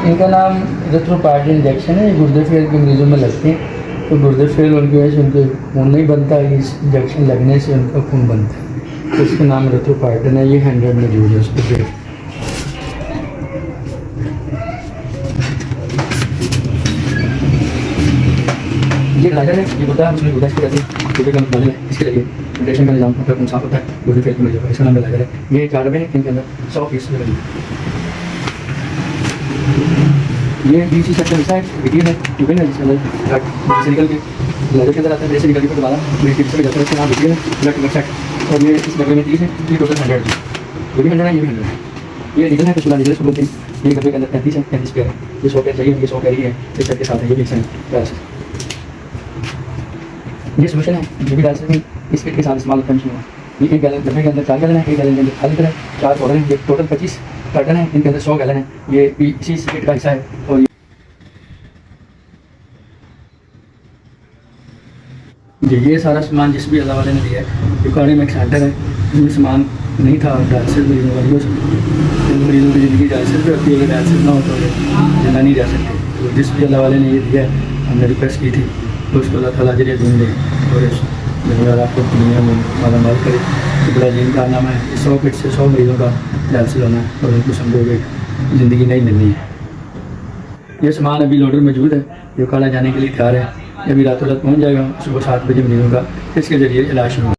इनका नाम रेट्रोपार्ट इंजेक्शन है। ये गुर्दे फेल के मरीजों में लगते हैं। तो गुर्दे फेल उनकी वजह से उनके खून नहीं बनता, इस इंजेक्शन लगने से उनका खून बनता है। तो इसका नाम रेट्रोपार्टन है। ये 100 में यूज है उसको फिर। ये ग्लाइडर है, ये गुर्दा है, उसमें गुर्दा इसकी रहती है, गुर्दे का बदल है, इसके लिए मेडिटेशन का निजाम खून साफ होता है गुर्दे फेल के मरीजों का। इसका नाम ग्लाइडर है। ये 4 डब्बे हैं, इनके अंदर 100 पीस लगे। ये डीसी सेक्टर हिस्सा है, विकिन है, ट्यूबिन है, जिसके अंदर ब्लड से निकल के ब्लड के अंदर आता है, ब्लड से निकल के फिर दोबारा ब्लड टिप से जाता है। इसका नाम विकिन है, ब्लड टिप सेट। और ये इस डब्बे में 30 है, ये टोटल 100 है। ये भी 100 है, ये भी 100 है। ये निकल है तो 16 निकल है, 16 ये डब्बे के अंदर 35 है, 35 पेयर है। ये 100 पेयर चाहिए, ये 100 कैरी है, इस सेट के साथ है, ये भी 100 है। ये सोल्यूशन है, ये भी डाल सकते हैं, इस किट के साथ इस्तेमाल होता है। ये 1 गैलन डब्बे के अंदर 4 गैलन है, 1 गैलन के अंदर 4 लीटर है, 4 पाउडर है। ये टोटल 25 कार्टन है, इनके अंदर 100 गैलन है। ये भी इसी किट का हिस्सा है। और ये सारा सामान जिस भी अल्लाह वाले ने दिया है। रिकॉर्डी में एक सेंटर है, इसमें सामान नहीं था डायलिसिस मरीजों का। मरीजों की ज़िंदगी डायलिसिस पर होती है, अगर डायलिसिस ना हो तो जिंदा नहीं रह सकते। तो जिस भी अल्लाह वाले ने ये दिया है, हमने रिक्वेस्ट की थी तो उसको अल्लाह ताला अजर अज़ीम दे और इस दुनिया आपको दुनिया में मालामाल करे। तो बड़ा अजीम कारनामा है। 100 किट से 100 मरीजों का डायलिसिस होना है और उनको समझोगे ज़िंदगी नहीं मिलनी है। ये सामान अभी लोडर मौजूद है, जो काला जाने के लिए तैयार है। अभी रातों रात पहुँच जाएगा। सुबह 7 बजे मरीजों का इसके ज़रिए इलाज शुरू।